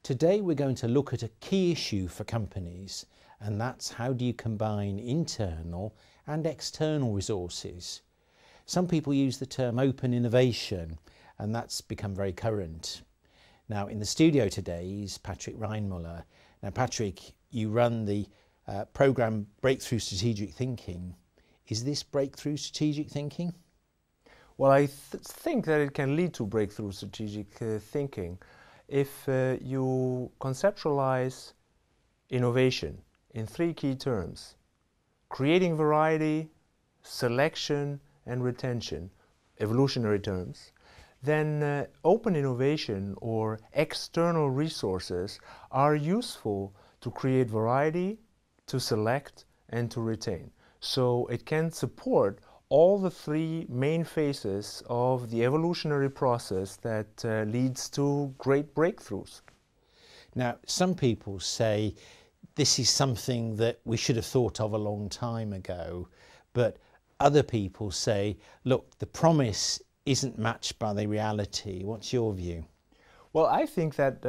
Today we're going to look at a key issue for companies, and that's how do you combine internal and external resources. Some people use the term open innovation, and that's become very current. Now in the studio today is Patrick Reinmuller. Now Patrick, you run the program Breakthrough Strategic Thinking. Is this breakthrough strategic thinking? Well, I think that it can lead to breakthrough strategic thinking if you conceptualize innovation in three key terms: creating variety, selection, and retention, evolutionary terms. Then open innovation or external resources are useful to create variety, to select, and to retain. So it can support all the three main phases of the evolutionary process that leads to great breakthroughs. Now, some people say this is something that we should have thought of a long time ago, but other people say, look, the promise isn't matched by the reality. What's your view? Well, I think that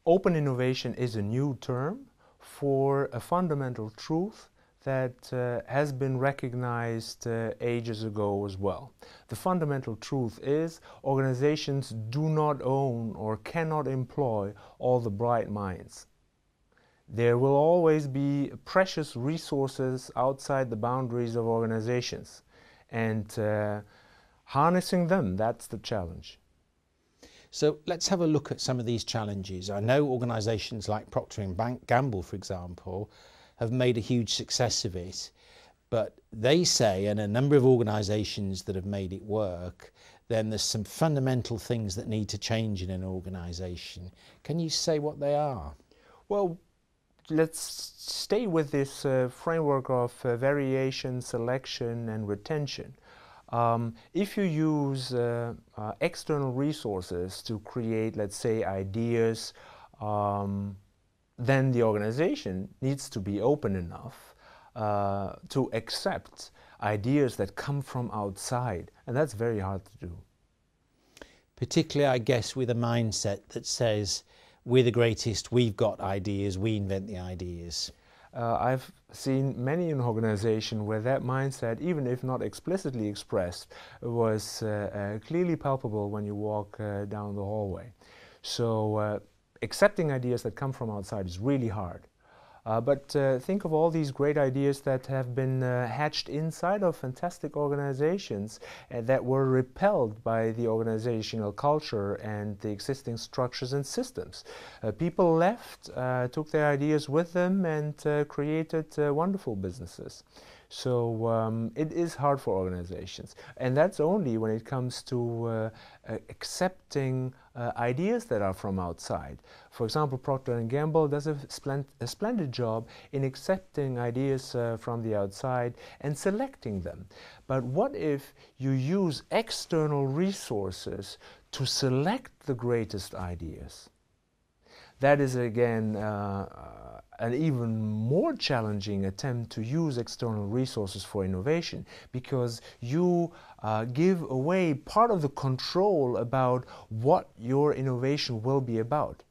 open innovation is a new term for a fundamental truth that has been recognized ages ago as well. The fundamental truth is organizations do not own or cannot employ all the bright minds. There will always be precious resources outside the boundaries of organizations, and harnessing them, that's the challenge. So let's have a look at some of these challenges. I know organisations like Procter & Gamble, for example, have made a huge success of it, but they say, and a number of organisations that have made it work, then there's some fundamental things that need to change in an organisation. Can you say what they are? Well, let's stay with this framework of variation, selection, and retention. If you use external resources to create, let's say, ideas, then the organization needs to be open enough to accept ideas that come from outside, and that's very hard to do. Particularly, I guess, with a mindset that says, we're the greatest, we've got ideas, we invent the ideas. I've seen many an organization where that mindset, even if not explicitly expressed, was clearly palpable when you walk down the hallway. So accepting ideas that come from outside is really hard. But think of all these great ideas that have been hatched inside of fantastic organizations that were repelled by the organizational culture and the existing structures and systems. People left, took their ideas with them, and created wonderful businesses. So it is hard for organizations, and that's only when it comes to accepting ideas that are from outside. For example, Procter & Gamble does a splendid job in accepting ideas from the outside and selecting them. But what if you use external resources to select the greatest ideas? That is again an even more challenging attempt to use external resources for innovation, because you give away part of the control about what your innovation will be about.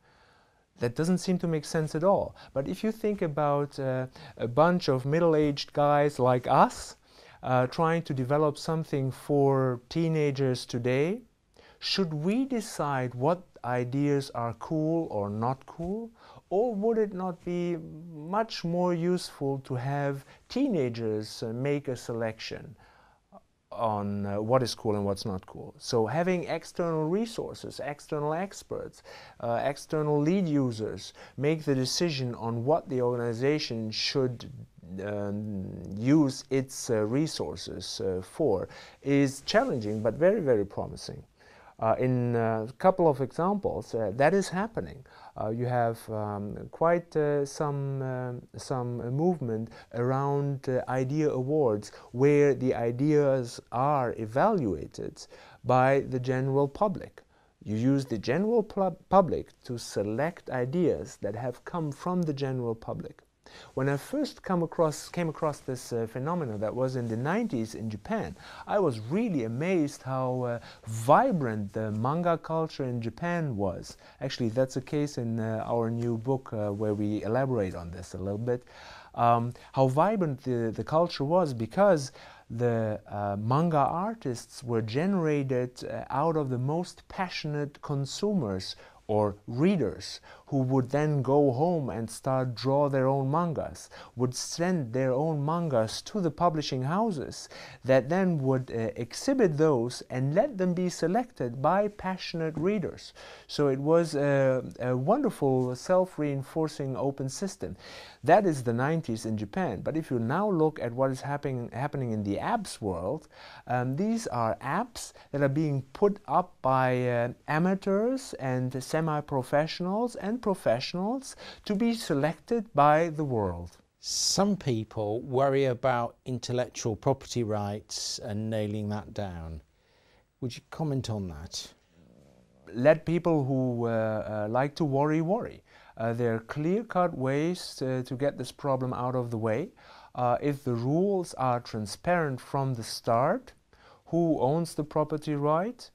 That doesn't seem to make sense at all. But if you think about a bunch of middle-aged guys like us trying to develop something for teenagers today, should we decide what ideas are cool or not cool? Or would it not be much more useful to have teenagers make a selection on what is cool and what's not cool? So having external resources, external experts, external lead users make the decision on what the organization should use its resources for is challenging, but very, very promising. In a couple of examples, that is happening. You have quite some movement around idea awards, where the ideas are evaluated by the general public. You use the general public to select ideas that have come from the general public. When I first came across this phenomenon that was in the 90s in Japan, I was really amazed how vibrant the manga culture in Japan was. Actually, that's a case in our new book where we elaborate on this a little bit. How vibrant the culture was, because the manga artists were generated out of the most passionate consumers or readers, who would then go home and start draw their own mangas, would send their own mangas to the publishing houses that then would exhibit those and let them be selected by passionate readers. So it was a wonderful self-reinforcing open system. That is the 90s in Japan. But if you now look at what is happening in the apps world, these are apps that are being put up by amateurs and semi-professionals and professionals to be selected by the world. Some people worry about intellectual property rights and nailing that down. Would you comment on that? Let people who like to worry. There are clear-cut ways to get this problem out of the way. If the rules are transparent from the start, who owns the property right?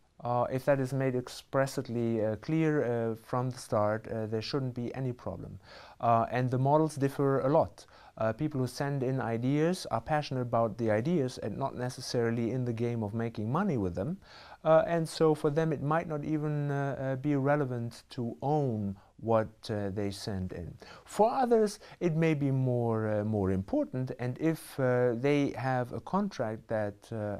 If that is made expressly clear from the start, there shouldn't be any problem. And the models differ a lot. People who send in ideas are passionate about the ideas and not necessarily in the game of making money with them. And so for them it might not even be relevant to own what they send in. For others it may be more important, and if they have a contract that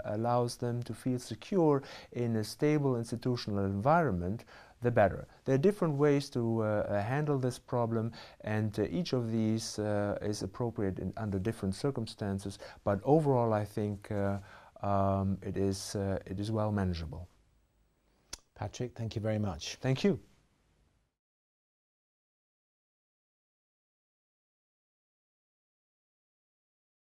allows them to feel secure in a stable institutional environment, the better. There are different ways to handle this problem, and each of these is appropriate under different circumstances, but overall I think it is well manageable. Patrick, thank you very much. Thank you.